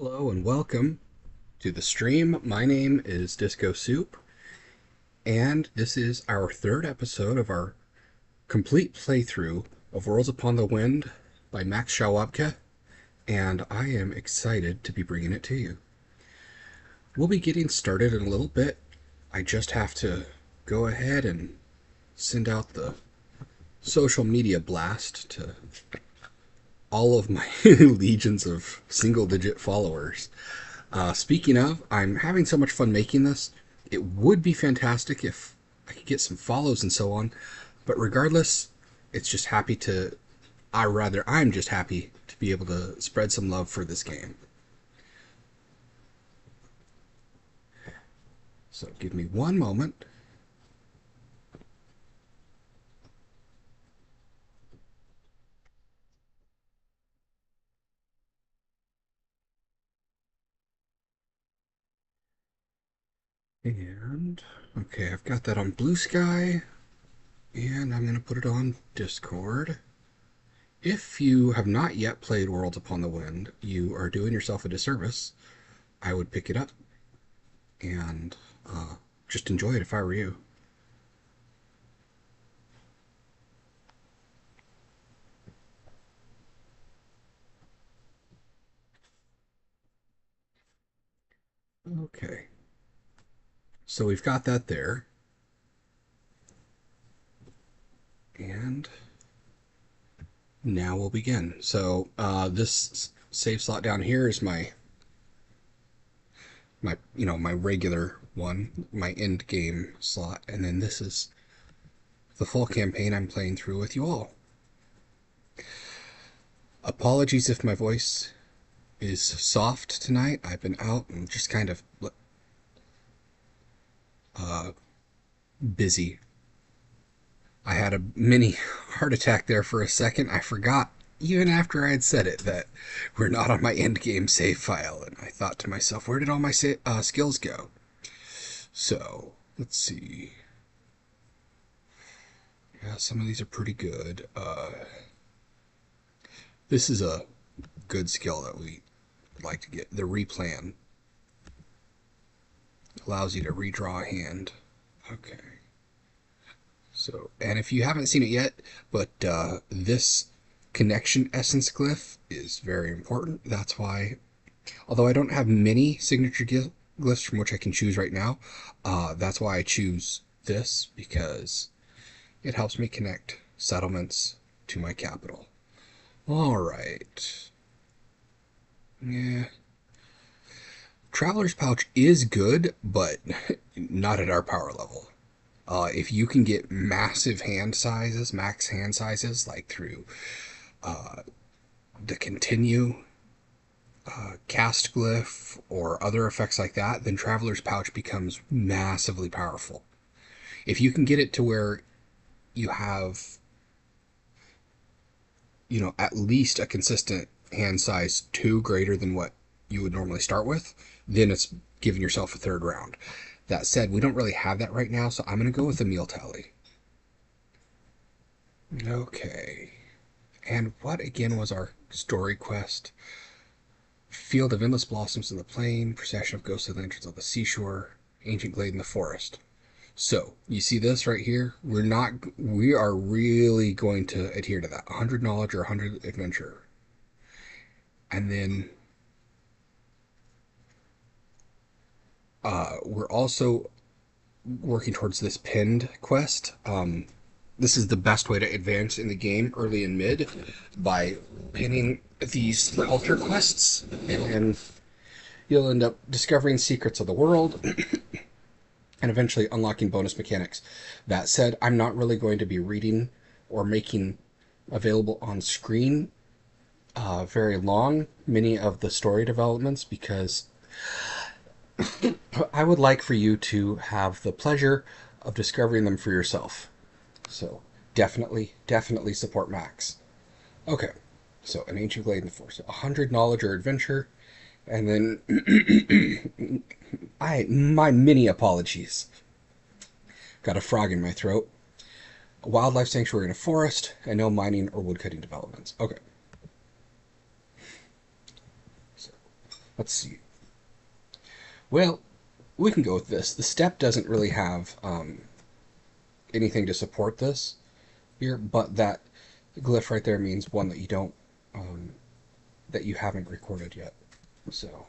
Hello and welcome to the stream. My name is DiscoSoup, and this is our third episode of our complete playthrough of Worlds Upon the Wind by Max Shawabkeh, and I am excited to be bringing it to you. We'll be getting started in a little bit. I just have to go ahead and send out the social media blast to all of my legions of single-digit followers. Speaking of, I'm having so much fun making this. It would be fantastic if I could get some follows and so on. But regardless, it's just happy to. I'm just happy to be able to spread some love for this game. So give me one moment. And okay, I've got that on Blue Sky, and I'm going to put it on Discord. If you have not yet played Worlds Upon the Wind, you are doing yourself a disservice. I would pick it up and just enjoy it if I were you. Okay, so we've got that there, and now we'll begin. So this save slot down here is my regular one, my end game slot, and then this is the full campaign I'm playing through with you all. Apologies if my voice is soft tonight. I've been out and just kind of busy. I had a mini heart attack there for a second. I forgot, even after I had said it, that we're not on my end game save file. And I thought to myself, where did all my skills go? So, let's see. Yeah, some of these are pretty good. This is a good skill that we like to get. The replan allows you to redraw a hand. Okay. So, and if you haven't seen it yet, but this connection essence glyph is very important. That's why, although I don't have many signature glyphs from which I can choose right now, that's why I choose this, because it helps me connect settlements to my capital. All right. Yeah. Traveler's Pouch is good, but not at our power level. If you can get massive hand sizes, max hand sizes, like through the continue cast glyph or other effects like that, then Traveler's Pouch becomes massively powerful. If you can get it to where you have, at least a consistent hand size 2 greater than what you would normally start with, then it's giving yourself a third round. That said, we don't really have that right now, so I'm going to go with a meal tally. Okay. And what again was our story quest? Field of endless blossoms in the plain, procession of ghostly lanterns on the seashore, ancient glade in the forest. So, you see this right here? We are really going to adhere to that. 100 knowledge or 100 adventure. And then we're also working towards this pinned quest. This is the best way to advance in the game early and mid, by pinning these culture quests, and you'll end up discovering secrets of the world and eventually unlocking bonus mechanics. That said, I'm not really going to be reading or making available on screen very long many of the story developments, because I would like for you to have the pleasure of discovering them for yourself. So definitely support Max. Okay, so an ancient glade in the forest, 100 knowledge or adventure, and then my mini apologies. Got a frog in my throat. A wildlife sanctuary in a forest, and no mining or woodcutting developments. Okay. So Let's see. Well, we can go with this. The step doesn't really have anything to support this here, but that glyph right there means one that you don't that you haven't recorded yet. So,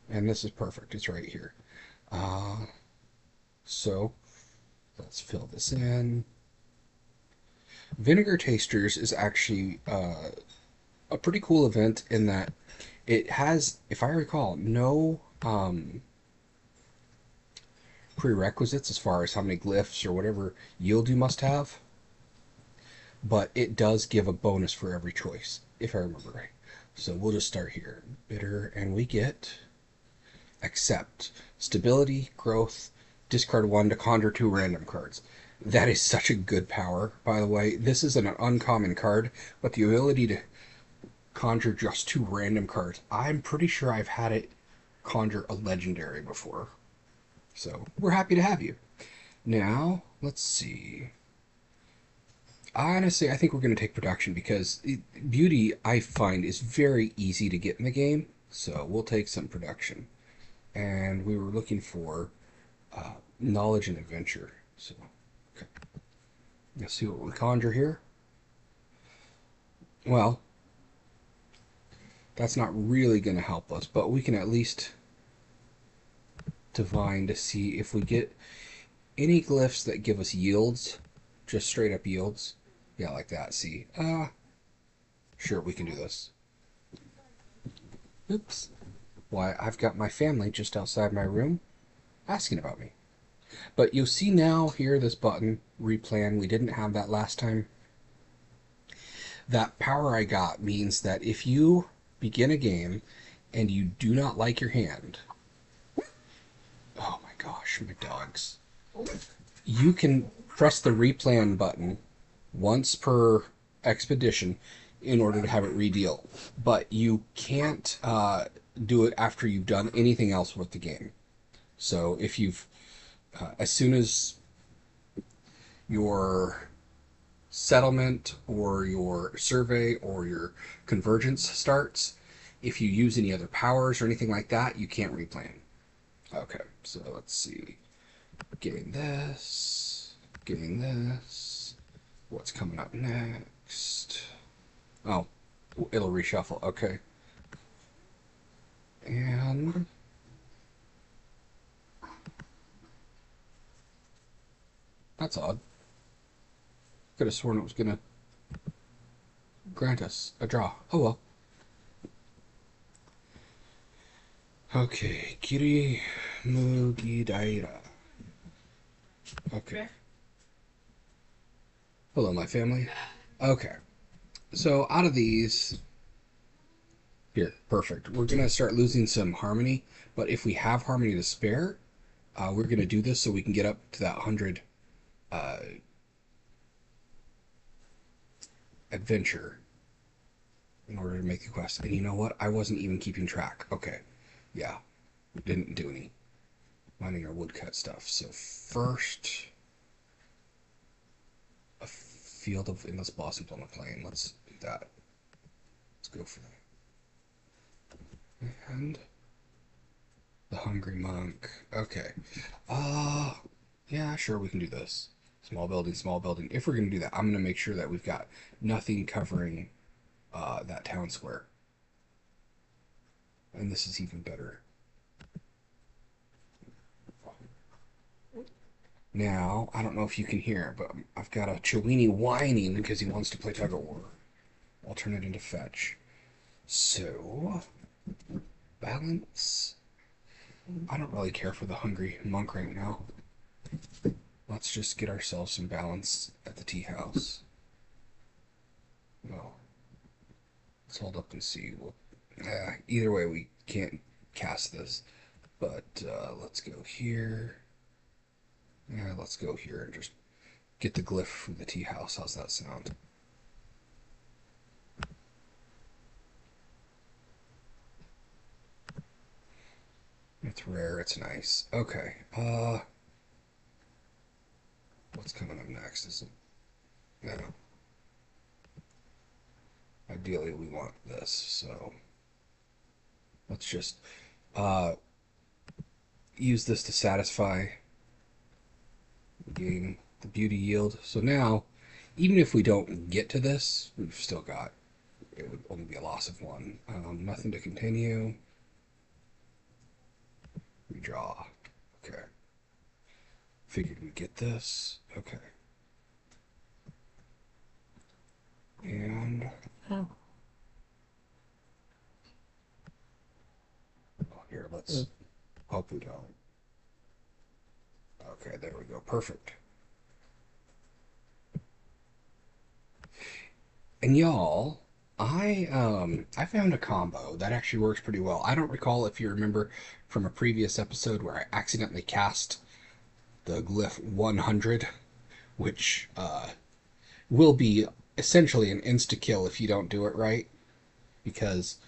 and this is perfect. It's right here. So let's fill this in. Vinegar Tasters is actually a pretty cool event in that it has, if I recall, no prerequisites as far as how many glyphs or whatever yield you must have, but it does give a bonus for every choice, if I remember right. So we'll just start here. Bitter, and we get accept, stability, growth, discard 1 to conjure 2 random cards. That is such a good power, by the way. This is an uncommon card, but the ability to conjure just 2 random cards, I'm pretty sure I've had it conjure a legendary before. So we're happy to have you. Now, let's see. Honestly, I think we're going to take production because beauty, I find, is very easy to get in the game. So we'll take some production. And we were looking for knowledge and adventure. So, okay. Let's see what we conjure here. Well, that's not really going to help us, but we can at least divine to see if we get any glyphs that give us yields, just straight up yields. Yeah, like that. See, sure, we can do this. Oops. Why, I've got my family just outside my room asking about me. But you'll see now here this button, replan. We didn't have that last time. That power I got means that if you begin a game and you do not like your hand, oh my gosh, my dogs, you can press the replan button once per expedition in order to have it redeal. But you can't do it after you've done anything else with the game. So if you've, as soon as your settlement or your survey or your convergence starts, if you use any other powers or anything like that, you can't replan. Okay, so let's see. Getting this, getting this. What's coming up next? Oh, it'll reshuffle. Okay. And that's odd. Could have sworn it was gonna grant us a draw. Oh well. Okay, Kiri Mugidaira. Okay. Hello, my family. Okay. So out of these, here, perfect. We're gonna start losing some harmony, but if we have harmony to spare, we're gonna do this so we can get up to that 100 adventure in order to make the quest. And you know what? I wasn't even keeping track. Okay. Yeah. We didn't do any mining or woodcut stuff. So first, a field of endless blossoms on the plain. Let's do that. Let's go for that. And the hungry monk. Okay. Yeah, sure, we can do this. Small building, small building. If we're going to do that, I'm going to make sure that we've got nothing covering that town square. And this is even better. Now, I don't know if you can hear it, but I've got a Chewini whining because he wants to play tug of war. I'll turn it into fetch. So, balance. I don't really care for the hungry monk right now. Let's just get ourselves some balance at the tea house. Well, let's hold up and see. Well, either way, we can't cast this. But let's go here. Yeah, let's go here and just get the glyph from the tea house. How's that sound? It's rare, it's nice. Okay, what's coming up next? Is it... No. I ideally we want this. So let's just uh, use this to satisfy gain the beauty yield. So now, even if we don't get to this, we've still got, it would only be a loss of one. Nothing to continue. Redraw. Okay. Figured we'd get this. Okay. And Oh. here, let's hope we don't. Okay, there we go. Perfect. And y'all, I found a combo that actually works pretty well. I don't recall if you remember from a previous episode where I accidentally cast the glyph 100, which will be essentially an insta kill if you don't do it right, because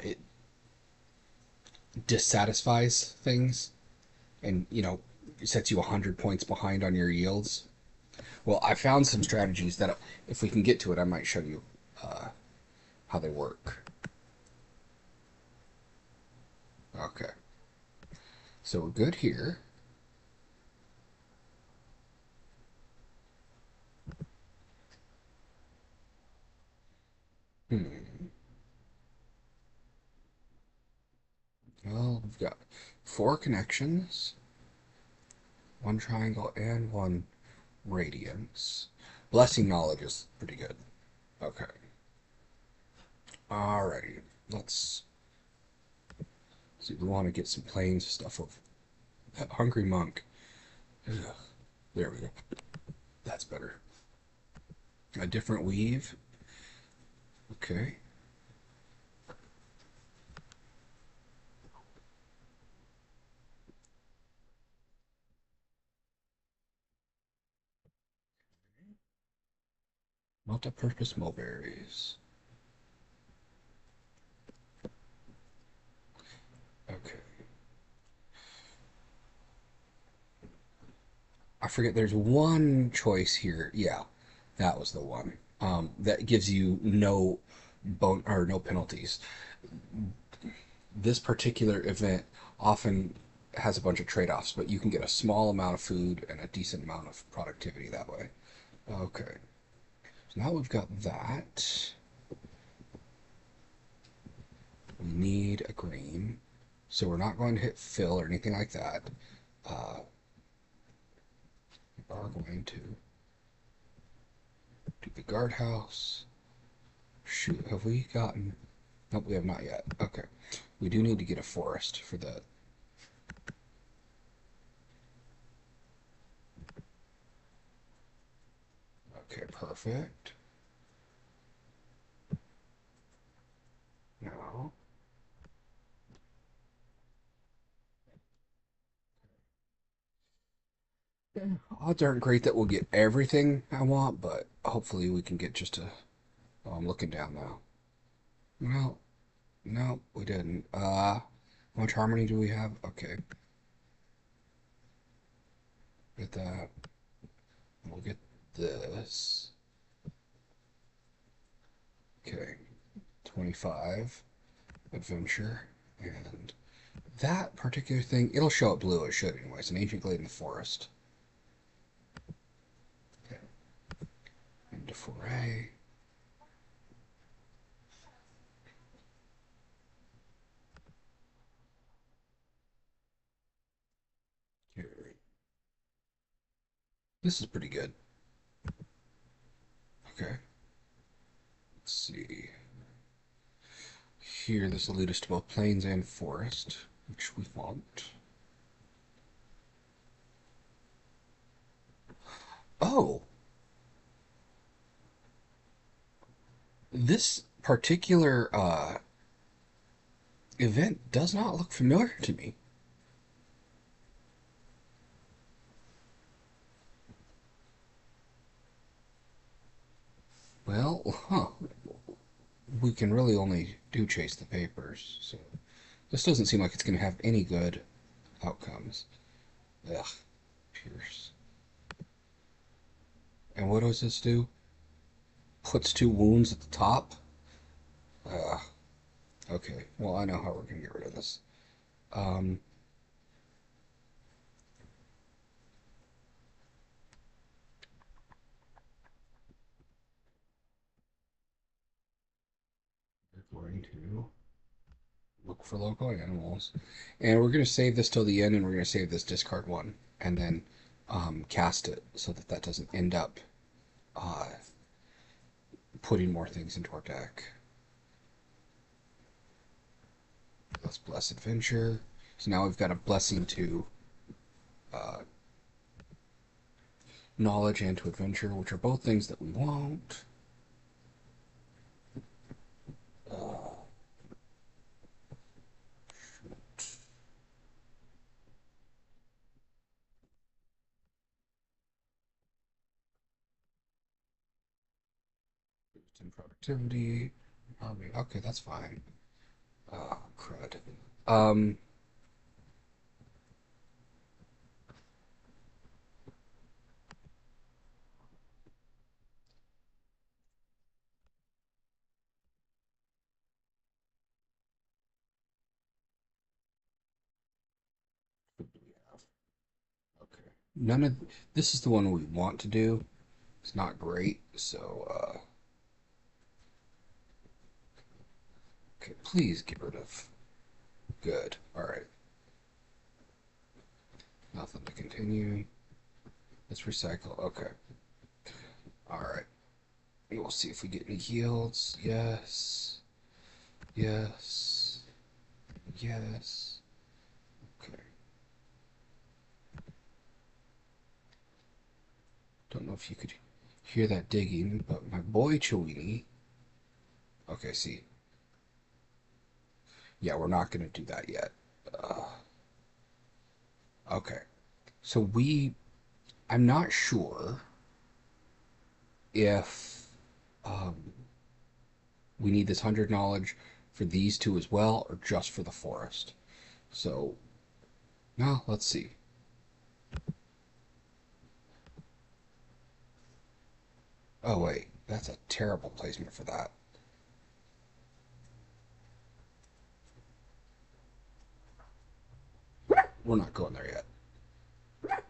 it dissatisfies things and sets you 100 points behind on your yields. Well, I found some strategies that, if we can get to it, I might show you how they work. Okay, so we're good here. Well, we've got 4 connections, 1 triangle, and 1 radiance. Blessing knowledge is pretty good. Okay. Alrighty. Let's see. We want to get some planes stuff of Hungry Monk. Ugh. There we go. That's better. A different weave. Okay. Multi-purpose mulberries. Okay. I forget. There's one choice here. Yeah, that was the one. That gives you no bone or no penalties. This particular event often has a bunch of trade-offs, but you can get a small amount of food and a decent amount of productivity that way. Okay, so now we've got that. We need a green, so we're not going to hit fill or anything like that. We are going to do the guardhouse. Shoot, have we gotten... Nope, we have not yet. Okay, we do need to get a forest for that. Okay, perfect. Now, odds aren't great that we'll get everything I want, but hopefully we can get just a... Oh, I'm looking down now. No, no, we didn't. How much harmony do we have? Okay. Get that. We'll get this. Okay. 25. Adventure. And that particular thing, it'll show up blue. It should anyways. An ancient glade in the forest. Okay. Into foray. Here. This is pretty good. Okay. Let's see. Here, this will lead us to both plains and forest, which we want. Oh, this particular event does not look familiar to me. Well, we can really only do chase the papers, so this doesn't seem like it's going to have any good outcomes. Ugh, Pierce. And what does this do? puts two wounds at the top. Uh, okay, well, I know how we're gonna get rid of this. Um, we're going to look for local animals. And we're going to save this till the end, and we're going to save this discard one, and then cast it so that that doesn't end up uh, putting more things into our deck. Let's bless adventure. So now we've got a blessing to uh, knowledge and to adventure, which are both things that we want. Uh, in productivity. Okay, that's fine. Crud. Um, what do we have? Okay. None of this is the one we want to do. It's not great, so okay, please get rid of. Good. All right. Nothing to continue. Let's recycle. Okay. All right. We'll see if we get any yields. Yes. Yes. Yes. Okay. Don't know if you could hear that digging, but my boy Chewini. Okay, see. Yeah, we're not going to do that yet. Uh, okay. So I'm not sure if um, we need this 100 knowledge for these two as well, or just for the forest. So, now let's see. Oh, wait. That's a terrible placement for that. We're not going there yet.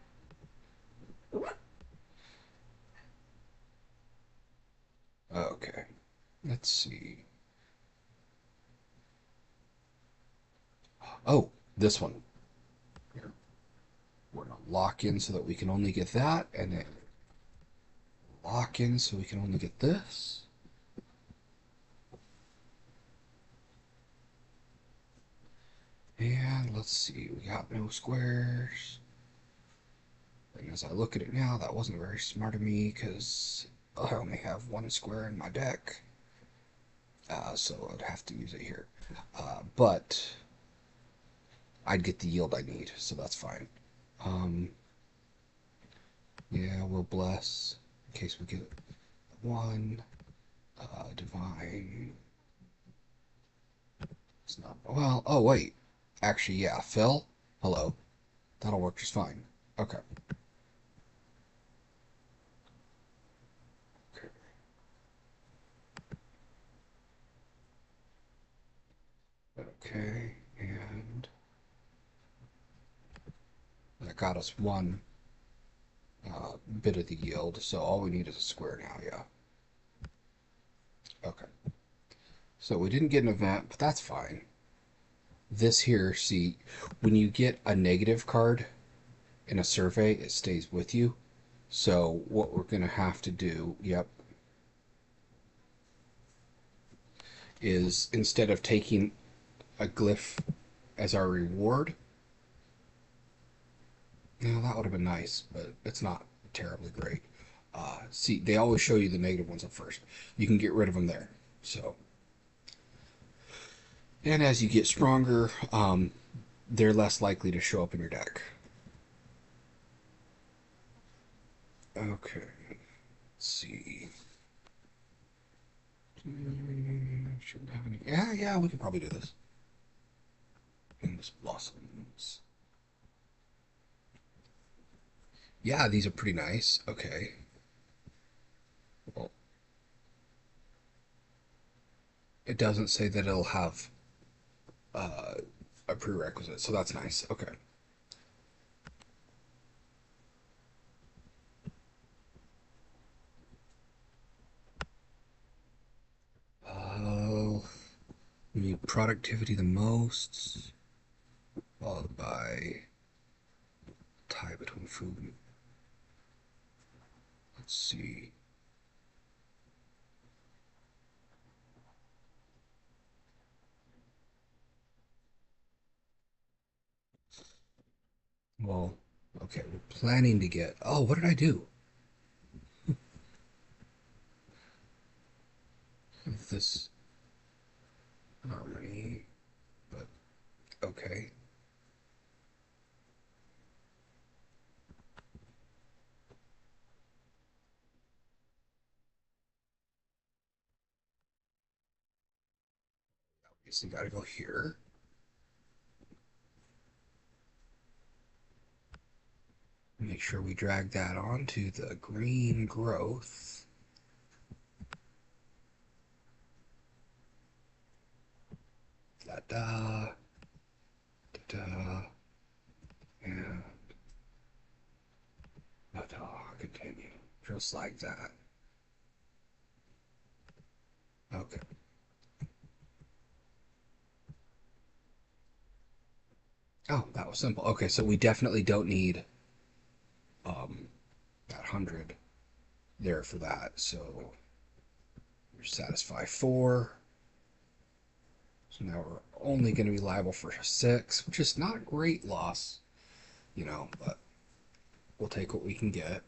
Okay. Let's see. Oh, this one. Here. We're going to lock in so that we can only get that, and then lock in so we can only get this. And let's see. We got no squares. And as I look at it now, that wasn't very smart of me because I only have one square in my deck. So I'd have to use it here. But I'd get the yield I need, so that's fine. Um, yeah, we'll bless in case we get one. Divine. It's not. Well, oh, wait. Actually, yeah, Phil? Hello. That'll work just fine. Okay. Okay. Okay. And that got us one bit of the yield, so all we need is a square now, yeah. Okay. So we didn't get an event, but that's fine. This here, see, when you get a negative card in a survey, it stays with you. So what we're going to have to do, yep, is instead of taking a glyph as our reward, now that would have been nice, but it's not terribly great. See, they always show you the negative ones up first. You can get rid of them there. So, and as you get stronger, they're less likely to show up in your deck. Okay, let's see. Shouldn't have any. Yeah, yeah, we can probably do this. Endless blossoms. Yeah, these are pretty nice. Okay. Well, it doesn't say that it'll have uh, a prerequisite, so that's nice. Okay. Uh, we need productivity the most, followed by tie between food. Let's see. Well, okay, we're planning to get. Oh, what did I do? This harmony, but okay. So you gotta go here. Make sure we drag that onto the green growth. Da da da da. And da da. Continue. Just like that. Okay. Oh, that was simple. Okay, so we definitely don't need that 100 there for that. So satisfy 4. So now we're only going to be liable for 6, which is not a great loss, but we'll take what we can get.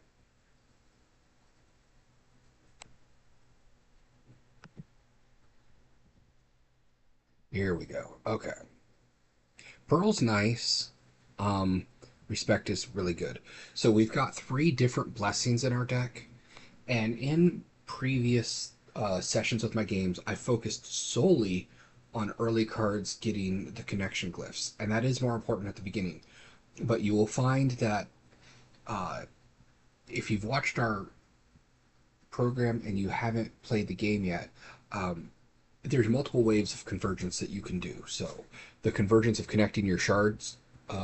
Here we go. Okay. Pearl's nice. Um, Respect is really good. So we've got 3 different blessings in our deck, and in previous sessions with my games, I focused solely on early cards getting the connection glyphs, and that is more important at the beginning. But you will find that uh, if you've watched our program and you haven't played the game yet, um, there's multiple waves of convergence that you can do. So the convergence of connecting your shards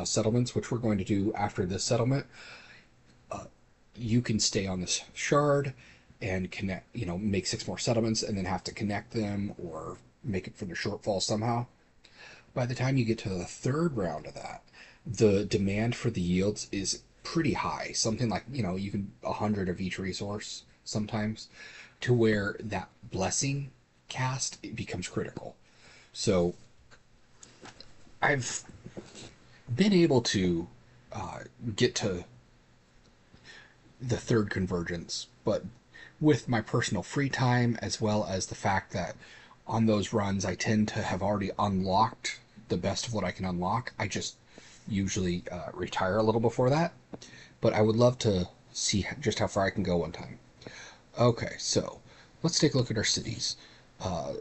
settlements, which we're going to do after this settlement, you can stay on this shard and connect, make 6 more settlements and then have to connect them or make it for the shortfall somehow. By the time you get to the 3rd round of that, the demand for the yields is pretty high. Something like, you can 100 of each resource sometimes, to where that blessing cast it becomes critical. So I've been able to get to the 3rd convergence, but with my personal free time, as well as the fact that on those runs I tend to have already unlocked the best of what I can unlock, I just usually retire a little before that. But I would love to see just how far I can go one time. Okay, so let's take a look at our cities. Uh,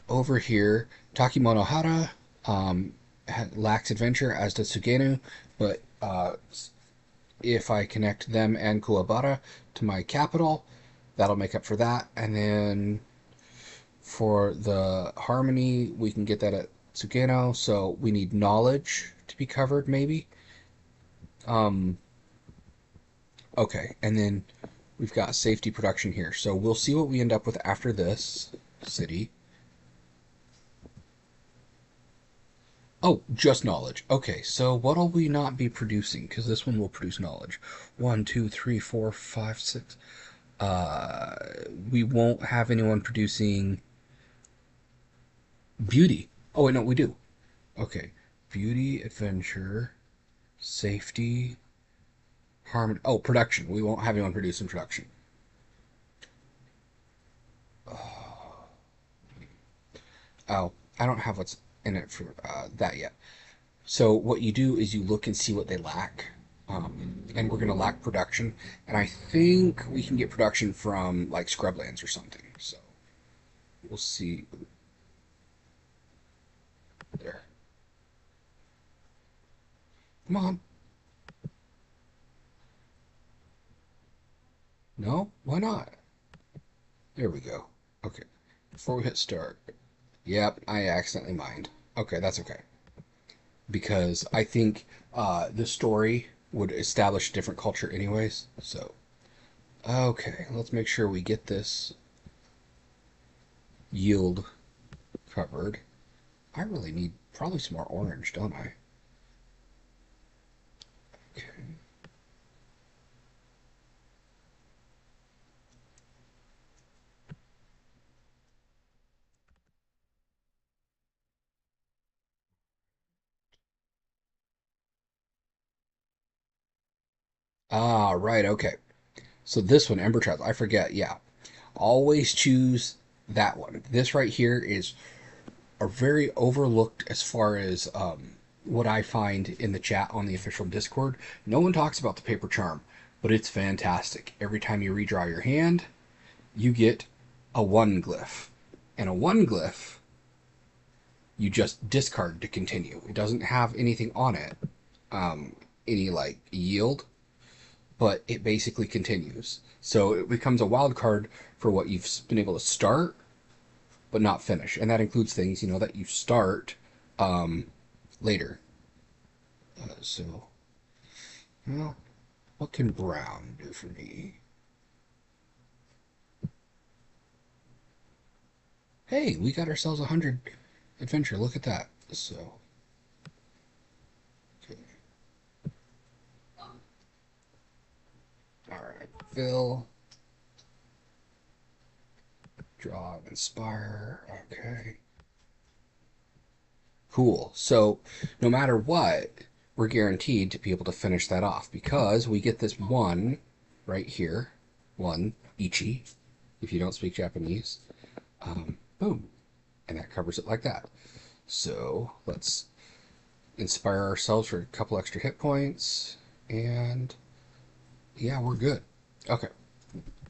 Over here, Takimonohara lacks adventure, as does Sugenu, but if I connect them and Kuwabara to my capital, that'll make up for that. And then for the harmony, we can get that at Sugeno, so we need knowledge to be covered, maybe. Um, okay, and then we've got safety production here. So we'll see what we end up with after this city. Oh, just knowledge. Okay, so what'll we not be producing? Because this one will produce knowledge. One, two, three, four, five, six. Uh, we won't have anyone producing beauty. Oh, wait, no, we do. Okay, beauty, adventure, safety, harmony. Oh, production. We won't have anyone producing production. Oh, I don't have what's in it for that yet. So what you do is you look and see what they lack. And we're going to lack production. And I think we can get production from like scrublands or something. So we'll see. There. Come on. No? Why not? There we go. Okay. Before we hit start. Yep, I accidentally mined. Okay, that's okay. Because I think the story would establish a different culture anyways. So, okay, let's make sure we get this yield covered. I really need probably some more orange, don't I? Okay. Ah, right, okay. So this one, Ember Trials, I forget, yeah. Always choose that one. This right here is a very overlooked as far as what I find in the chat on the official Discord. No one talks about the paper charm, but it's fantastic. Every time you redraw your hand, you get a one glyph. And a one glyph, you just discard to continue. It doesn't have anything on it, any like yield, but it basically continues. So it becomes a wild card for what you've been able to start but not finish, and that includes things that you start later. So, well, what can brown do for me? Hey, we got ourselves 100 adventure. Look at that. So, okay. All right, fill, draw, inspire. Okay, cool. So, no matter what, we're guaranteed to be able to finish that off because we get this one right here, one ichi, if you don't speak Japanese. Boom, and that covers it like that. So let's inspire ourselves for a couple extra hit points, and yeah, we're good. Okay,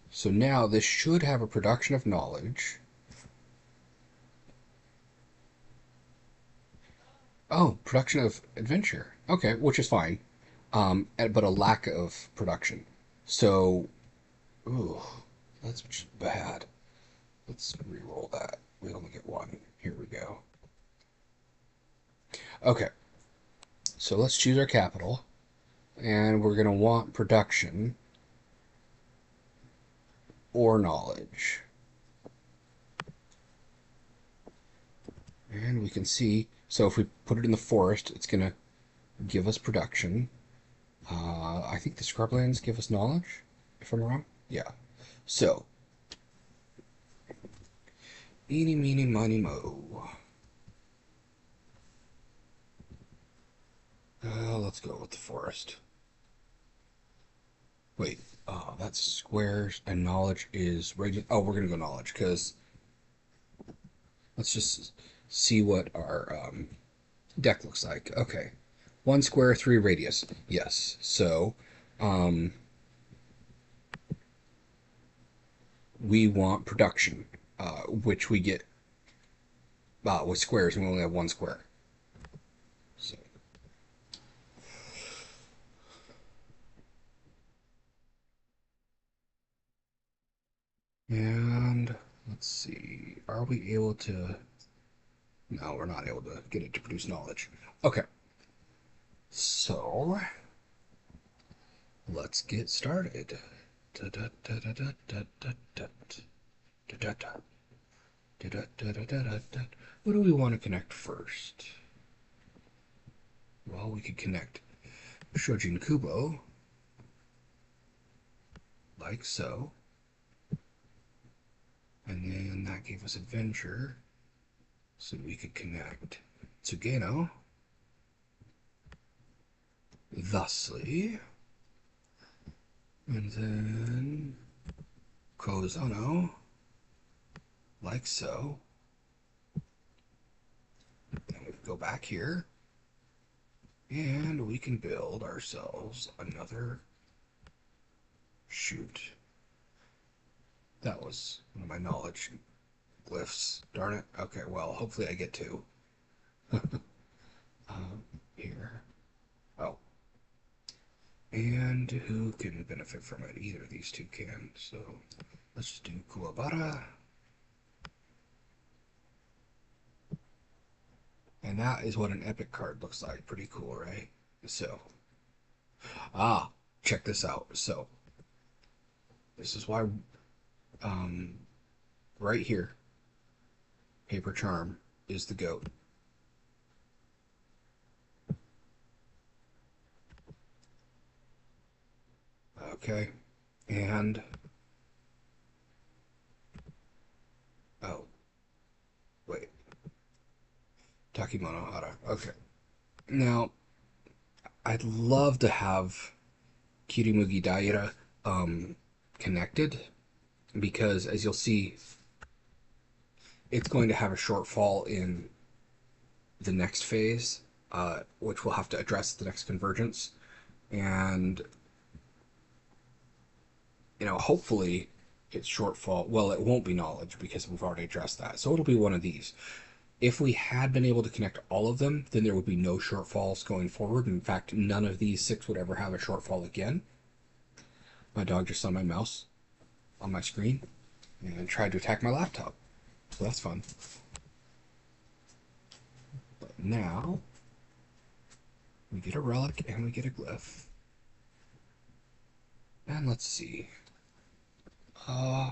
so now this should have a production of knowledge. Oh, production of adventure. Okay, which is fine, but a lack of production. So, ooh, that's bad. Let's re-roll that. We only get one. Here we go. Okay, so let's choose our capital, and we're going to want production or knowledge. And we can see, so if we put it in the forest, it's going to give us production. I think the scrublands give us knowledge, if I'm wrong. Yeah. So, eeny, meeny, miny, mo. Let's go with the forest. Wait, that's squares, and knowledge is regular. Oh, we're going to go knowledge, because let's just see what our deck looks like. Okay. One square, three radius. Yes. So, um, we want production, which we get with squares, and we only have one square. So, and let's see, are we able to? No, we're not able to get it to produce knowledge. Okay, so let's get started. What do we want to connect first? Well, we could connect Shojin Kubo, like so. And then that gave us adventure. So we could connect Tsugeno, thusly. And then Kozono, like so. Then we go back here. And we can build ourselves another shoot. That was one of my knowledge glyphs. Darn it. Okay, well, hopefully I get two. Here. Oh. And who can benefit from it? Either of these two can. So let's just do Kuwabara. And that is what an epic card looks like. Pretty cool, right? So, check this out. So, this is why, um, right here, Paper Charm is the GOAT. Okay. And, oh, wait. Takemonohara. Okay. Now, I'd love to have Kirimugi Daira connected because, as you'll see, it's going to have a shortfall in the next phase, which we'll have to address the next convergence. And, hopefully its shortfall, well, it won't be knowledge because we've already addressed that. So it'll be one of these. If we had been able to connect all of them, then there would be no shortfalls going forward. In fact, none of these six would ever have a shortfall again. My dog just saw my mouse on my screen and tried to attack my laptop. So that's fun. But now we get a relic and we get a glyph. And let's see. Uh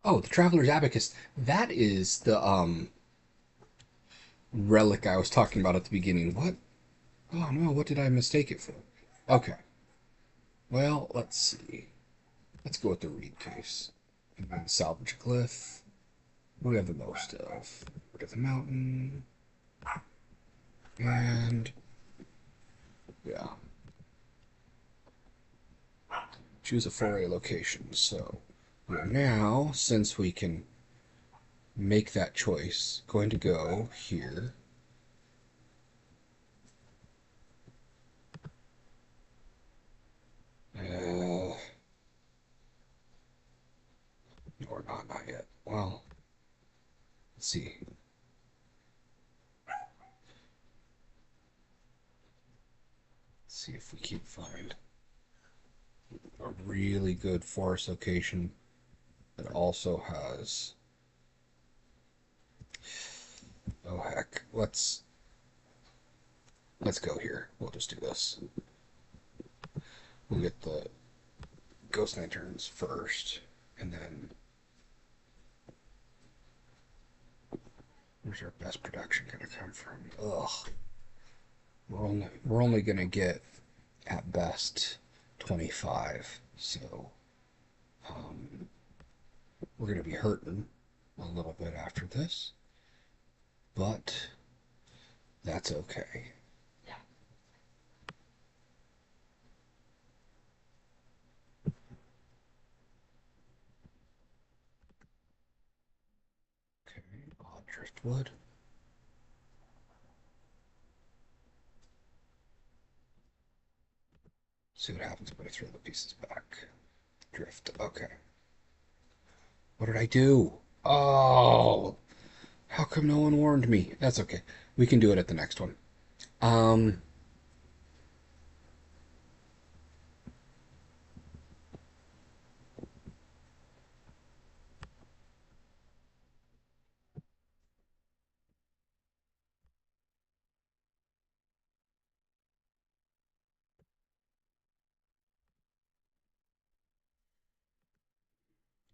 oh, the Traveler's Abacus. That is the relic I was talking about at the beginning. What? Oh no, what did I mistake it for? Okay. Well, let's see. Let's go with the reed case. And then salvage a glyph. What do we have the most of? Rid of the mountain. And yeah. Choose a foray location. So we're now, since we can make that choice, going to go here. Or not yet. Well, let's see. Let's see if we can find a really good forest location that also has. Oh heck, let's go here. We'll just do this. We'll get the ghost lanterns first, and then where's our best production gonna come from? Ugh, we're only gonna get at best 25, so we're gonna be hurting a little bit after this, but that's okay. Okay, odd driftwood. See what happens when I throw the pieces back. Drift. Okay. What did I do? Oh, how come no one warned me? That's okay. We can do it at the next one. Um,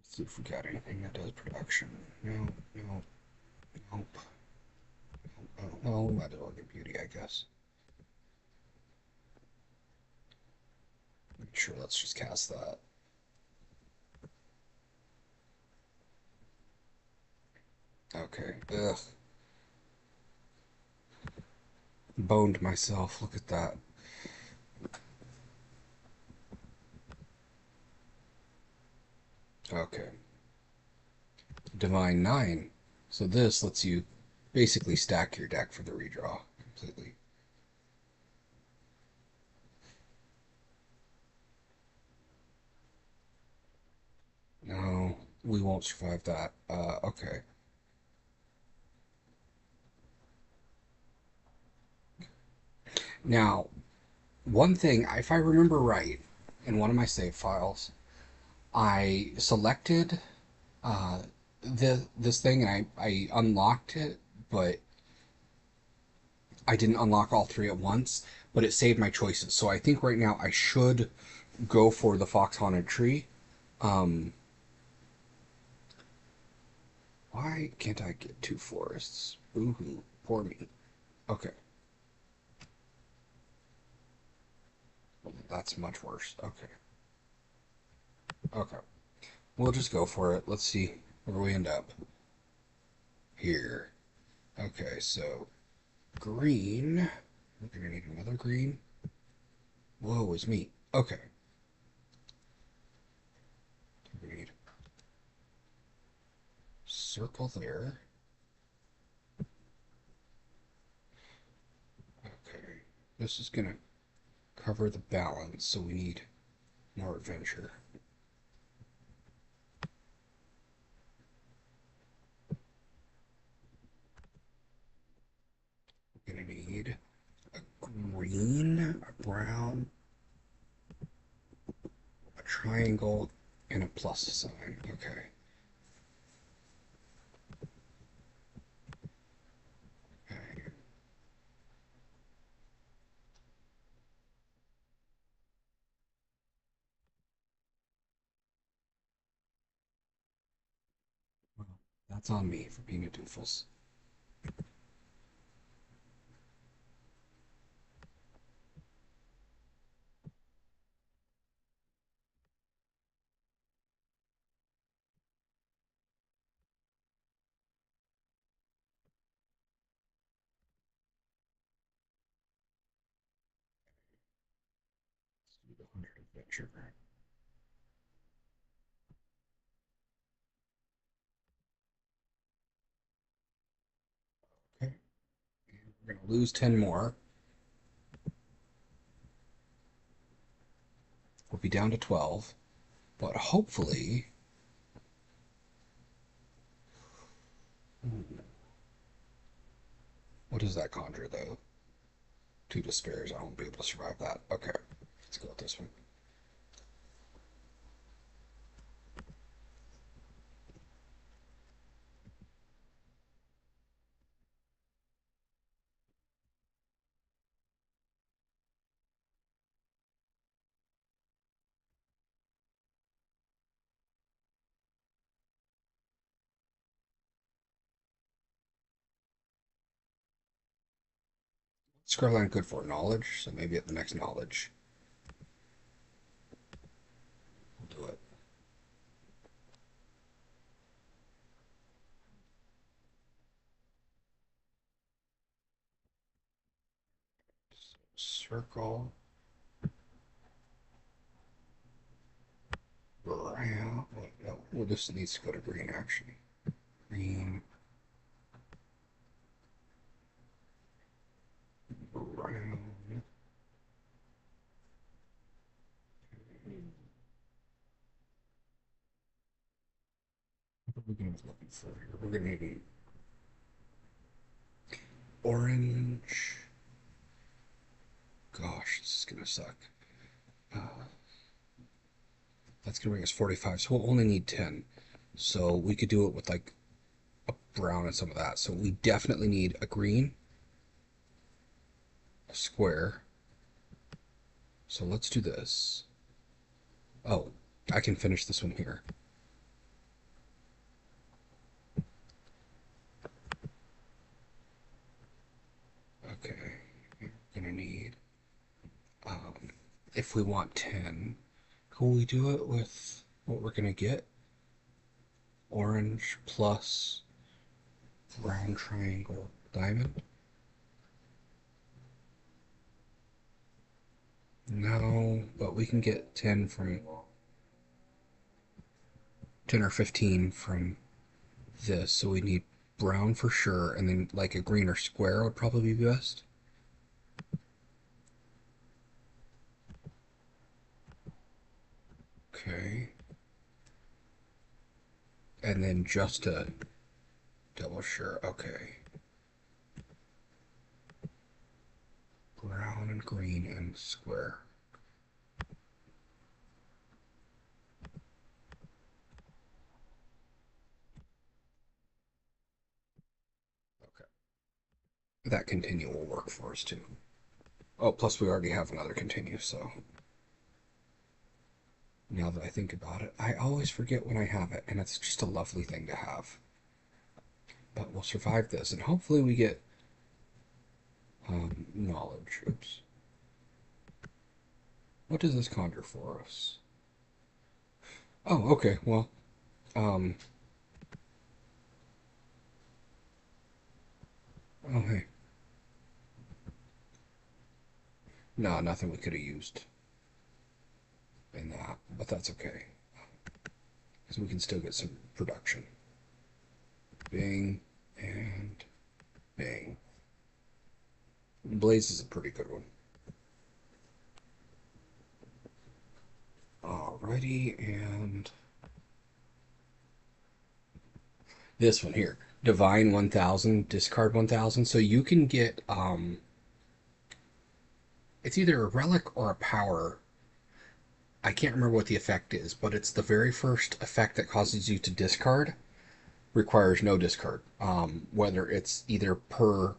let's see if we got anything that does production. No, no, nope. Oh, we might as well get beauty, I guess. Sure, let's just cast that. Okay. Ugh. Boned myself. Look at that. Okay. Divine 9. So this lets you basically stack your deck for the redraw completely. No, we won't survive that. Okay. Now, one thing, if I remember right, in one of my save files, I selected this thing and I unlocked it, but I didn't unlock all three at once, but it saved my choices. So I think right now I should go for the fox haunted tree. Um, why can't I get two forests? Ooh, poor me. Okay, that's much worse. Okay, okay. We'll just go for it. Let's see where we end up here. Okay, so green. We're gonna need another green. Whoa, is me. Okay, we need circle there. Okay, this is gonna cover the balance, so we need more adventure. We're gonna need a green, a brown, a triangle, and a plus sign. Okay. Okay. Well, that's on me for being a doofus. Let's do the 100 adventure. Okay. We're gonna lose 10 more. We'll be down to 12. But hopefully. What does that conjure, though? Two despairs. I won't be able to survive that. Okay. Let's go with this one. Scribbling good for knowledge, so maybe at the next knowledge we'll do it. Circle. Brown. Wait, no. Well, this needs to go to green, actually. Green. Brown. What are we going to be looking for here? We're going to need orange. Gosh, this is going to suck. Uh, that's going to bring us 45, so we'll only need 10. So we could do it with like a brown and some of that. So we definitely need a green, a square. So let's do this. Oh, I can finish this one here. Okay, we're gonna need, um, if we want 10, can we do it with what we're gonna get? Orange plus brown triangle diamond? No, but we can get 10 from 10 or 15 from this, so we need brown for sure, and then like a green or square would probably be best. Okay. And then just a double sure. Okay. Brown and green and square. that continue will work for us too. Oh, plus we already have another continue, so now that I think about it, I always forget when I have it, and it's just a lovely thing to have. But we'll survive this, and hopefully we get knowledge. Oops. What does this conjure for us? Oh, okay. Well, um, oh hey, no, nothing we could have used in that, but that's okay because we can still get some production. Bing and bang. Blaze is a pretty good one. Alrighty, and this one here, Divine 1000, discard 1000. So you can get it's either a relic or a power. I can't remember what the effect is, but it's the very first effect that causes you to discard. Requires no discard. Whether it's either per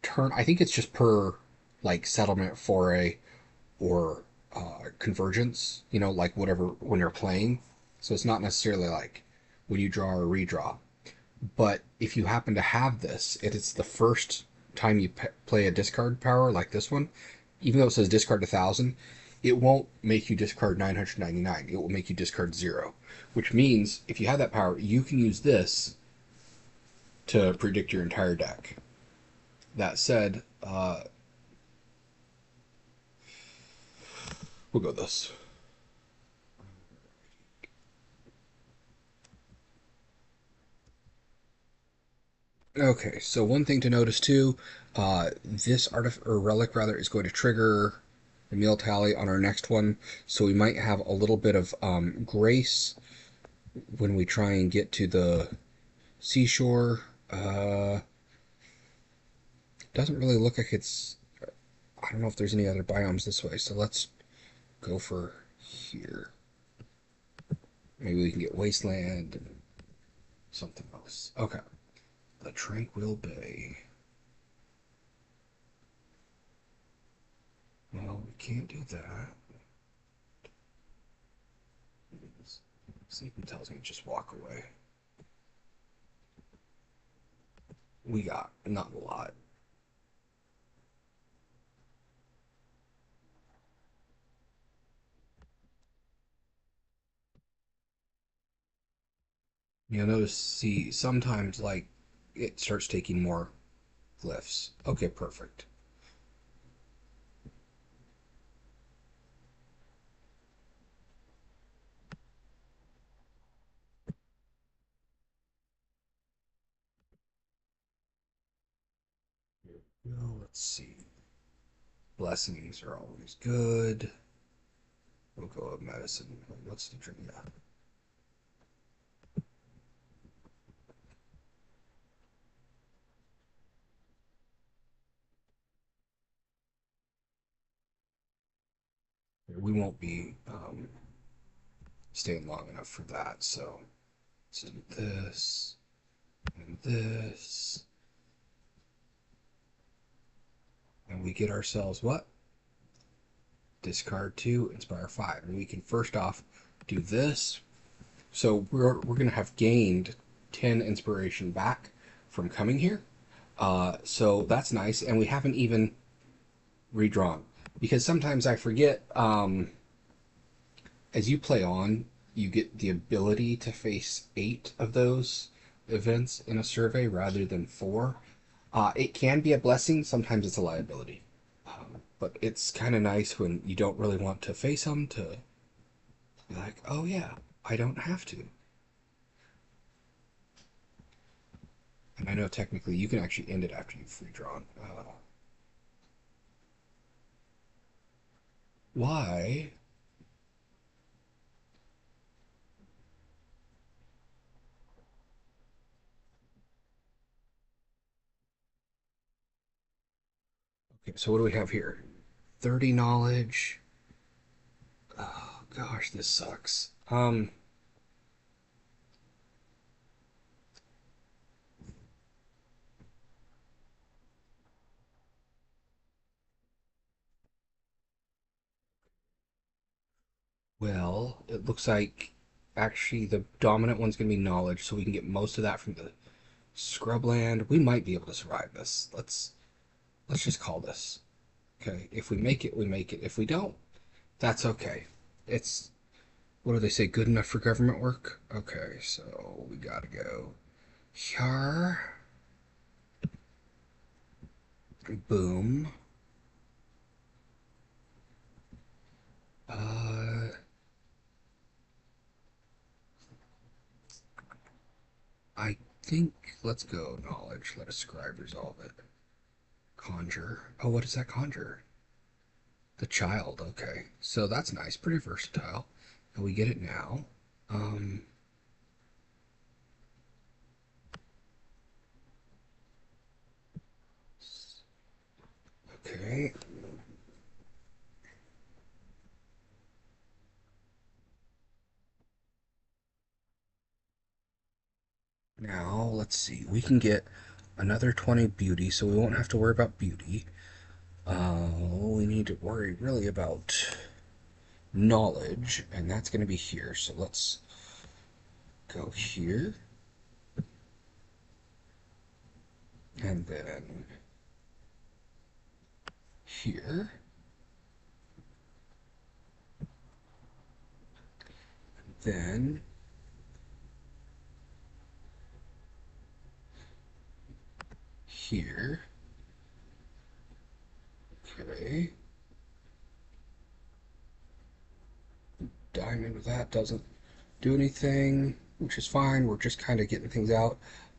turn, I think it's just per like settlement, foray, or convergence. You know, like whatever when you're playing. So it's not necessarily like when you draw or redraw. But if you happen to have this, it is the first time you play a discard power like this one, even though it says discard 1000, it won't make you discard 999. It will make you discard 0, which means if you have that power, you can use this to predict your entire deck. That said, we'll go this. Okay, so one thing to notice too, this or relic rather is going to trigger the meal tally on our next one, so we might have a little bit of grace when we try and get to the seashore. Doesn't really look like it's. I don't know if there's any other biomes this way, so let's go for here. Maybe we can get wasteland and something else. Okay, the Tranquil Bay. Well, we can't do that. Sleeping tells me to just walk away. We got not a lot. You'll notice, see, sometimes like it starts taking more glyphs. Okay, perfect. Well, let's see. Blessings are always good. We'll go with medicine. What's the drink? Yeah. We won't be staying long enough for that, so let's do this and this. And we get ourselves what? Discard 2, inspire 5. And we can first off do this. So we're going to have gained 10 inspiration back from coming here. So that's nice. And we haven't even redrawn. Because sometimes I forget, as you play on, you get the ability to face 8 of those events in a survey rather than 4. It can be a blessing, sometimes it's a liability. But it's kind of nice when you don't really want to face them to be like, oh yeah, I don't have to. And I know technically you can actually end it after you've redrawn. Why? Okay, so what do we have here? 30 knowledge. Oh gosh, this sucks. Well, it looks like actually the dominant one's going to be knowledge, so we can get most of that from the scrubland. We might be able to survive this. Let's just call this. Okay, if we make it, we make it. If we don't, that's okay. It's what do they say? Good enough for government work? Okay, so we gotta go here. Boom. Uh, I think let's go knowledge. Let a scribe resolve it. Conjure. Oh, what is that conjure? The child. Okay, so that's nice. Pretty versatile. And we get it now. Um. Okay. Now let's see. We can get another 20 beauty, so we won't have to worry about beauty. We need to worry really about knowledge, and that's going to be here. So let's go here, and then here, then here. Okay. Diamond with that doesn't do anything, which is fine. We're just kind of getting things out.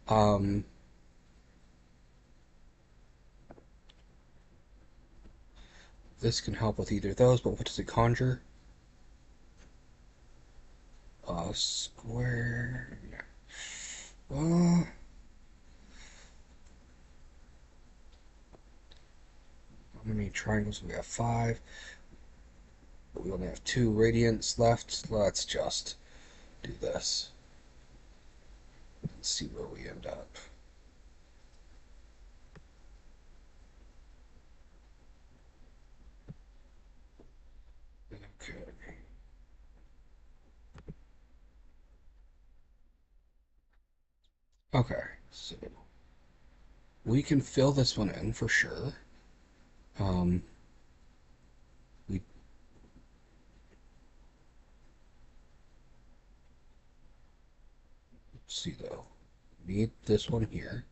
Um, this can help with either of those, but what does it conjure? A square. Well, how many triangles? We have five. But we only have two radiants left. Let's just do this. Let's see where we end up. Okay. Okay, so we can fill this one in for sure. Um, we see though. Need this one here.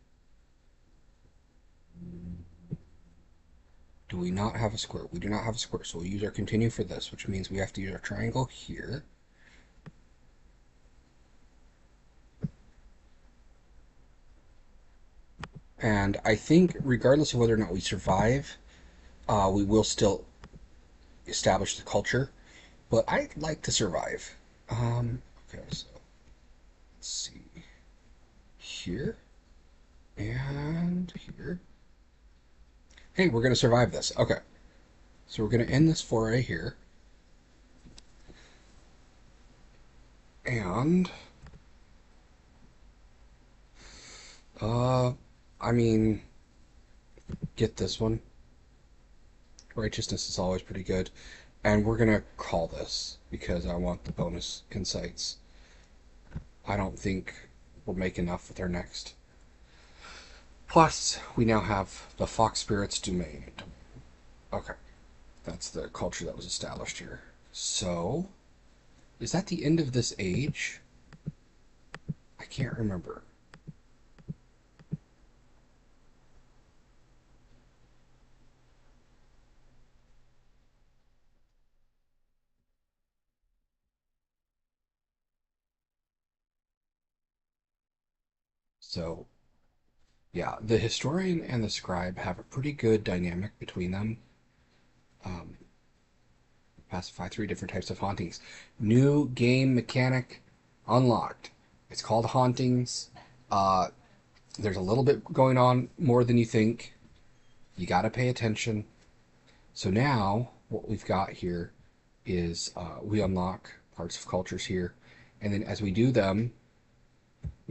Do we not have a square? We do not have a square, so we'll use our continue for this, which means we have to use our triangle here. And I think regardless of whether or not we survive, we will still establish the culture. But I'd like to survive. Okay, so let's see. Here and here. Hey, we're going to survive this. Okay. So we're going to end this foray here. And, uh, I mean, get this one. Righteousness is always pretty good. And we're going to call this because I want the bonus insights. I don't think we'll make enough with our next. Plus, we now have the Fox Spirit's Domain. Okay. That's the culture that was established here. So, is that the end of this age? I can't remember. So, yeah, the historian and the scribe have a pretty good dynamic between them. Um, Pacify three different types of hauntings. New game mechanic unlocked. It's called hauntings. Uh, there's a little bit going on more than you think. You got to pay attention. So now what we've got here is we unlock parts of cultures here, and then as we do them,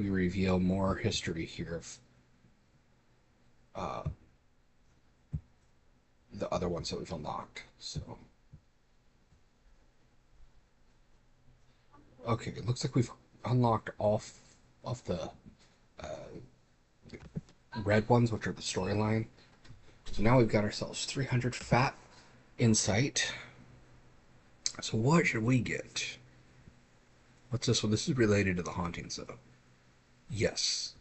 we reveal more history here of uh, the other ones that we've unlocked. So Okay, it looks like we've unlocked all of the red ones, which are the storyline. So now we've got ourselves 300 fat insight. So what should we get? What's this one? This is related to the hauntings, though. Yes.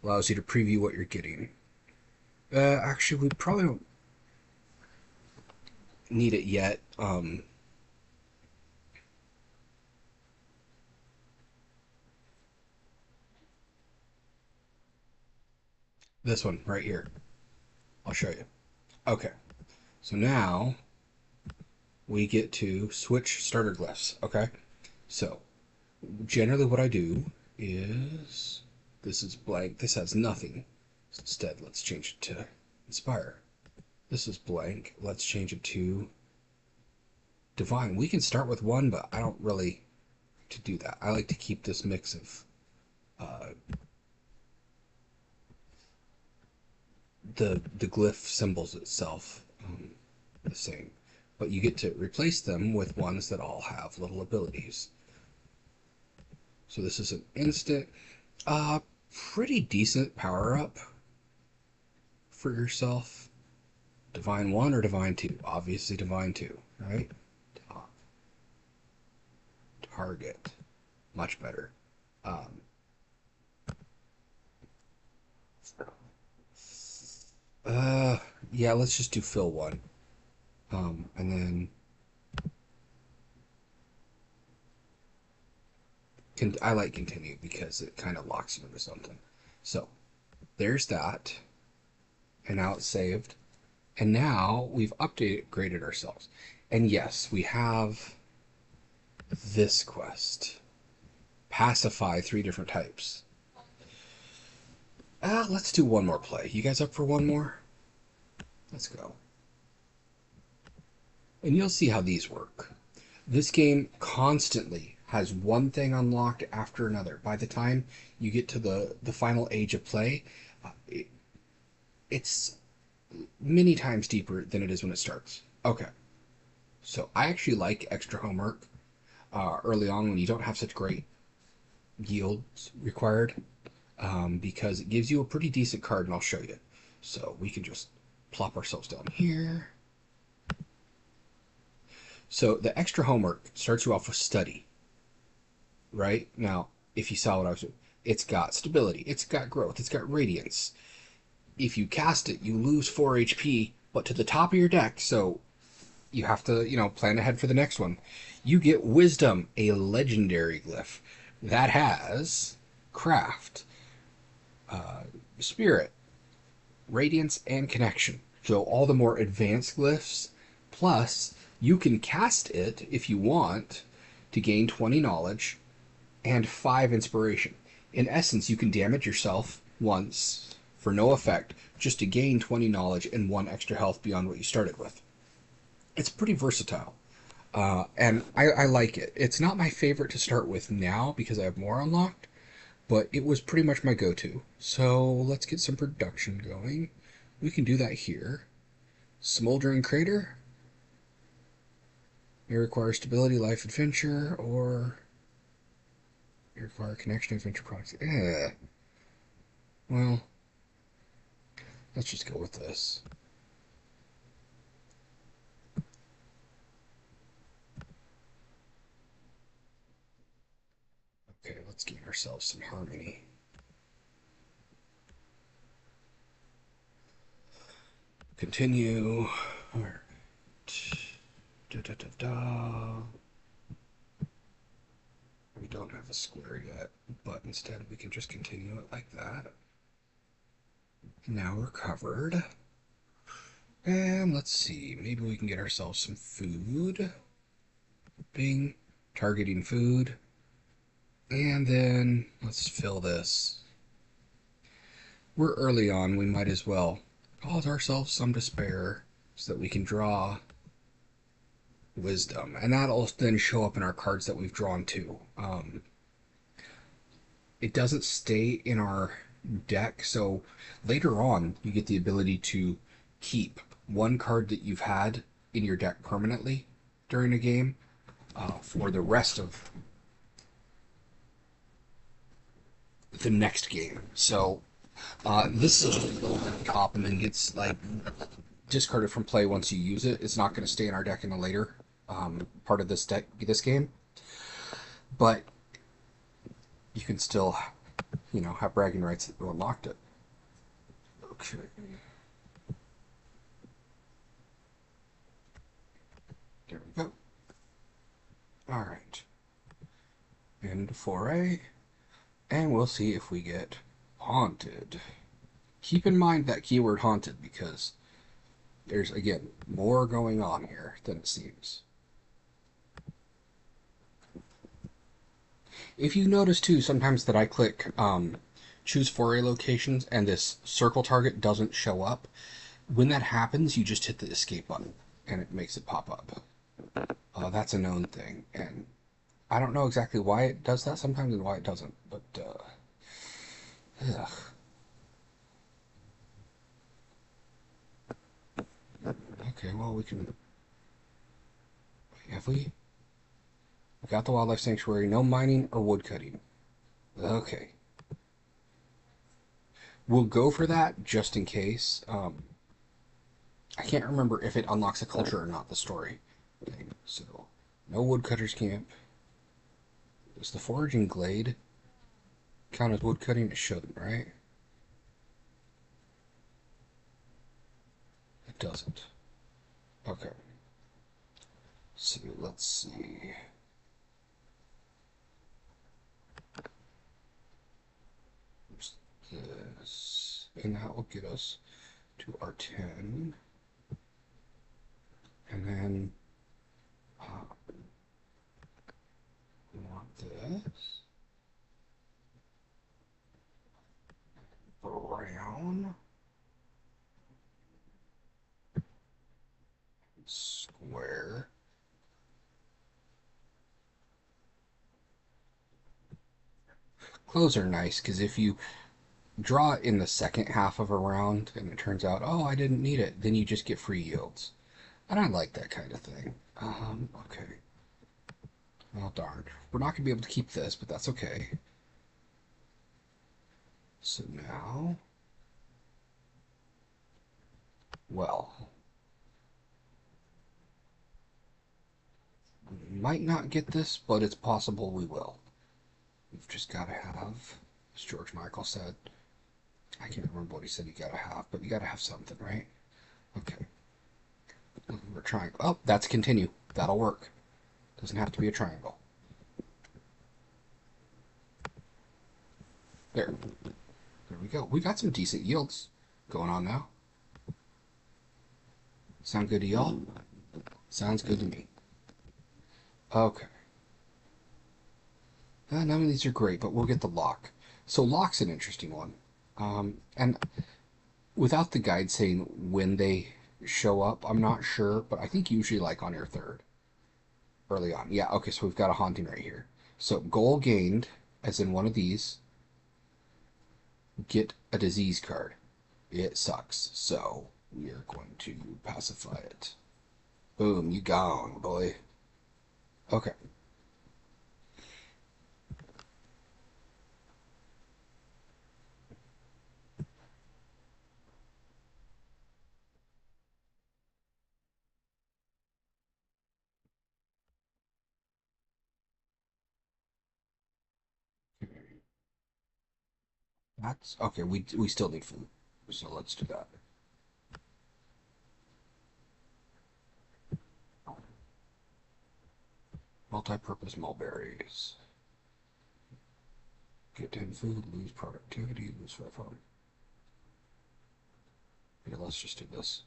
Allows you to preview what you're getting. Actually, we probably don't need it yet. This one right here. I'll show you. Okay. So now we get to switch starter glyphs. Okay. So generally what I do is this is blank. This has nothing. Instead, let's change it to inspire. This is blank. Let's change it to divine. We can start with one, but I don't really like to do that. I like to keep this mix of uh, the glyph symbols itself the same, but you get to replace them with ones that all have little abilities. So this is an instant, pretty decent power up for yourself. Divine 1 or Divine 2? Obviously Divine 2, right? Target. Much better. Um, uh, yeah, let's just do fill 1. And then I like continue because it kind of locks you into something. So there's that. And now it's saved. And now we've upgraded ourselves. And yes, we have this quest. Pacify 3 different types. Let's do one more play. You guys up for one more? Let's go. And you'll see how these work. This game constantly has one thing unlocked after another. By the time you get to the final age of play, it's many times deeper than it is when it starts. Okay, so I actually like extra homework early on when you don't have such great yields required because it gives you a pretty decent card, and I'll show you. So we can just plop ourselves down here. So the extra homework starts you off with study, right? Now, if you saw what I was doing, it's got stability, it's got growth, it's got radiance. If you cast it, you lose 4 HP, but to the top of your deck, so you have to, plan ahead for the next one. You get Wisdom, a legendary glyph that has Craft, Spirit, Radiance, and Connection. So all the more advanced glyphs. Plus, you can cast it if you want to gain 20 knowledge and 5 inspiration. In essence, you can damage yourself once for no effect just to gain 20 knowledge and 1 extra health beyond what you started with. It's pretty versatile. And I like it. It's not my favorite to start with now because I have more unlocked, but it was pretty much my go-to. So let's get some production going. We can do that here. Smoldering Crater. May require stability, life, adventure, or may require connection, adventure products. Well, let's just go with this. Okay, let's gain ourselves some harmony. Continue. Alright. Da, da, da, da. We don't have a square yet, but instead we can just continue it like that. Now we're covered. And let's see, maybe we can get ourselves some food. Bing. Targeting food. And then let's fill this. We're early on, we might as well cause ourselves some to spare so that we can draw Wisdom. And that'll then show up in our cards that we've drawn too. It doesn't stay in our deck, so later on you get the ability to keep one card that you've had in your deck permanently during a game for the rest of the next game. So this is a top and then gets like discarded from play once you use it. It's not going to stay in our deck in a later part of this game, but you can still, have bragging rights that you unlocked it. Okay. There we go. All right. End foray, and we'll see if we get haunted. Keep in mind that keyword haunted because there's, again, more going on here than it seems. If you notice too, sometimes that I click choose foray locations and this circle target doesn't show up, when that happens, you just hit the escape button and it makes it pop up. That's a known thing, and I don't know exactly why it does that sometimes and why it doesn't, but ugh. Okay, well, we can... Have we? We got the wildlife sanctuary, no mining or wood cutting. Okay. We'll go for that just in case. I can't remember if it unlocks a culture or not, the story thing. So, no woodcutters camp. Does the foraging glade count as woodcutting? It shouldn't, right? It doesn't. Okay. So, let's see. This. And that will get us to our 10. And then we want this. Brown. Square. Clothes are nice because if you draw it in the second half of a round and it turns out, oh, I didn't need it, then you just get free yields. And I like that kind of thing. Okay. Oh, darn. We're not going to be able to keep this, but that's okay. So now... Well... We might not get this, but it's possible we will. We've just got to have, as George Michael said, I can't remember what he said you got to have, but you got to have something, right? Okay. We're trying. Oh, that's continue. That'll work. Doesn't have to be a triangle. There. There we go. We got some decent yields going on now. Sound good to y'all? Sounds good to me. Okay. None of these are great, but we'll get the lock. So lock's an interesting one. And without the guide saying when they show up, I'm not sure, but I think usually like on your third. Early on. Yeah, okay, so we've got a haunting right here. So goal gained, as in one of these, get a disease card. It sucks, so we are going to pacify it. Boom, you gone, boy. Okay. That's okay. We still need food, so let's do that. Multi-purpose mulberries. Get 10 food, lose productivity, lose 500. Yeah, let's just do this.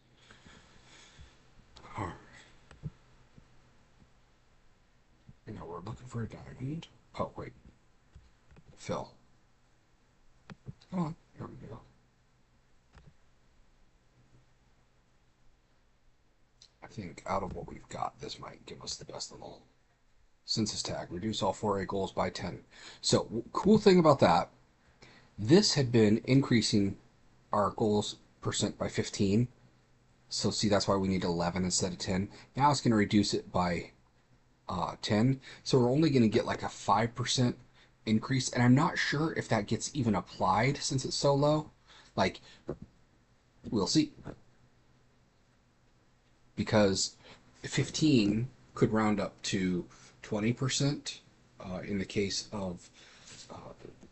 Alright. Now we're looking for a diamond. Oh, wait. Fill. Come on. Here we go. I think out of what we've got, this might give us the best of all. Census tag. Reduce all 4A goals by 10. So, cool thing about that, this had been increasing our goals percent by 15. So, see, that's why we need 11 instead of 10. Now it's going to reduce it by 10. So, we're only going to get like a 5% increase, and I'm not sure if that gets even applied since it's so low. Like, we'll see. Because 15 could round up to 20% in the case of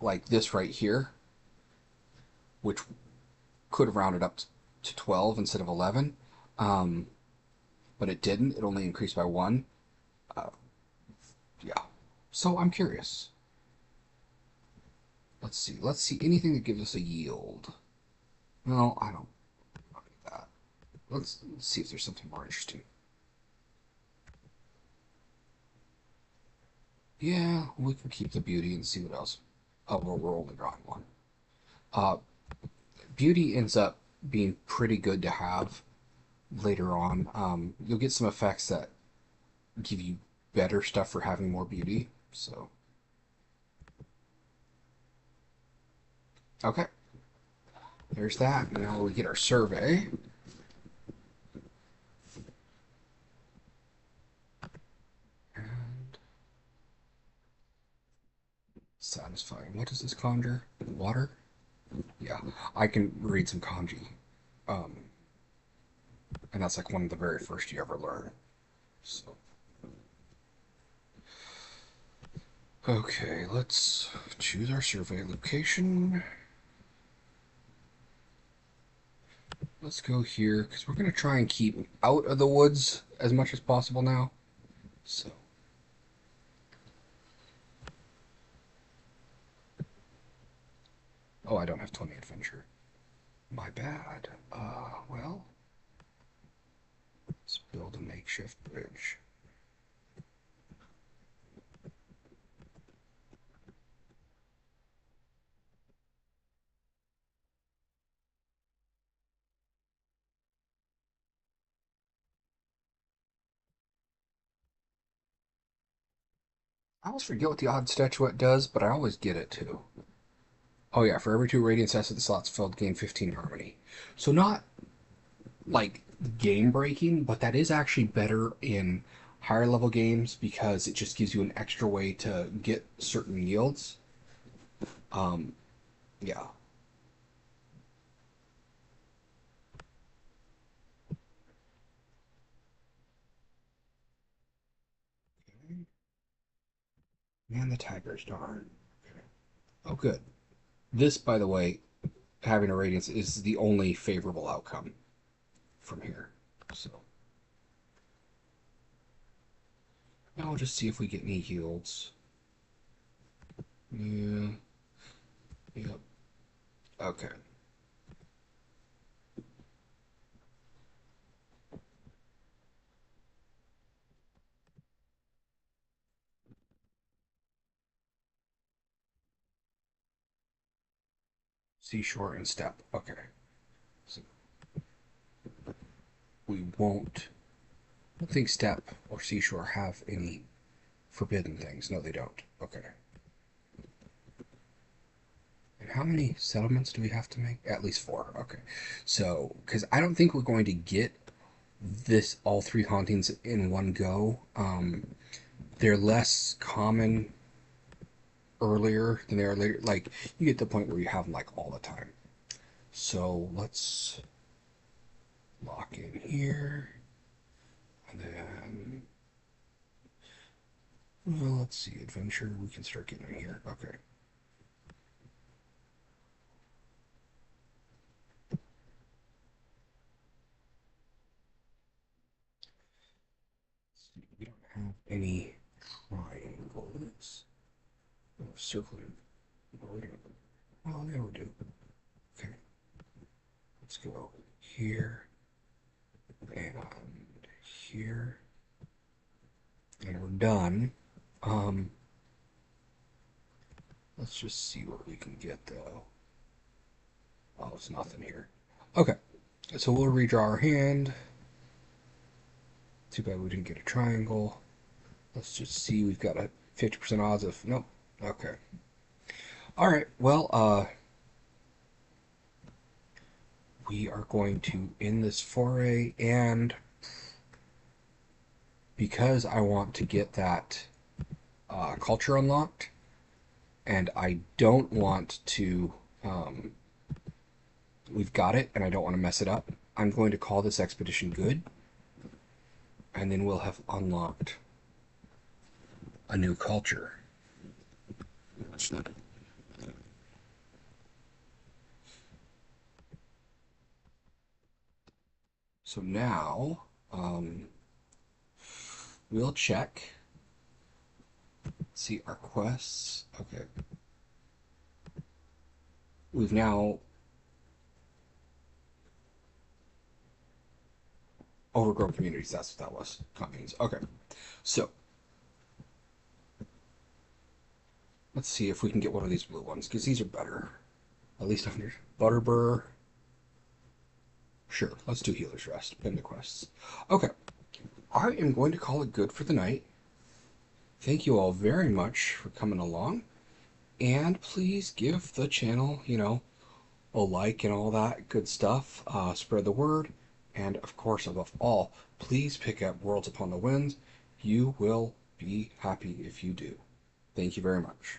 like this right here, which could have rounded up to 12 instead of 11. Um, but it didn't. It only increased by 1. Uh, yeah. So I'm curious. Let's see. Let's see anything that gives us a yield. No, I don't need that. Let's see if there's something more interesting. Yeah, we can keep the beauty and see what else. Oh, well, we're only drawing one. Uh, Beauty ends up being pretty good to have later on. You'll get some effects that give you better stuff for having more beauty. So, okay, there's that. Now we get our survey. And satisfying. What does this conjure? Water? Yeah, I can read some kanji. Um, and that's like one of the very first you ever learn. So, okay, let's choose our survey location. Let's go here because we're going to try and keep out of the woods as much as possible now. So, oh, I don't have 20 adventure. My bad. Well, let's build a makeshift bridge. I always forget what the odd statuette does, but I always get it too. Oh yeah, for every 2 radiance S of the slots filled, gain 15 harmony. So not like game breaking, but that is actually better in higher level games because it just gives you an extra way to get certain yields. Um, yeah. Man, the tigers, darn. Oh, good. This, by the way, having a radiance is the only favorable outcome from here. So now we'll just see if we get any yields. Yeah. Yep. Okay. Seashore and steppe. Okay. So we won't. I don't think steppe or seashore have any forbidden things. No, they don't. Okay. And how many settlements do we have to make? At least 4. Okay. So, because I don't think we're going to get this all 3 hauntings in one go. They're less common earlier than they are later. Like you get to the point where you have them like all the time. So let's lock in here, and then well, let's see, adventure. We can start getting in here. Okay. We don't have any triangles. Oh, circling. Oh, we don't. Well, yeah, we do. Okay. Let's go here and here, and we're done. Um, let's just see what we can get though. Oh, it's nothing here. Okay, so we'll redraw our hand. Too bad we didn't get a triangle. Let's just see. We've got a 50% odds of nope. Okay. All right. Well, we are going to end this foray, and because I want to get that culture unlocked, and I don't want to. Um, we've got it, and I don't want to mess it up. I'm going to call this expedition good, and then we'll have unlocked a new culture. So now we'll check. See our quests. Okay. We've now overgrown communities. That's what that was. Means. Okay. So let's see if we can get one of these blue ones, because these are better. At least 100. Butterbur. Sure, let's do Healer's Rest. Pin the quests. Okay. I am going to call it good for the night. Thank you all very much for coming along. And please give the channel, a like and all that good stuff. Spread the word. And of course, above all, please pick up Worlds Upon the Winds. You will be happy if you do. Thank you very much.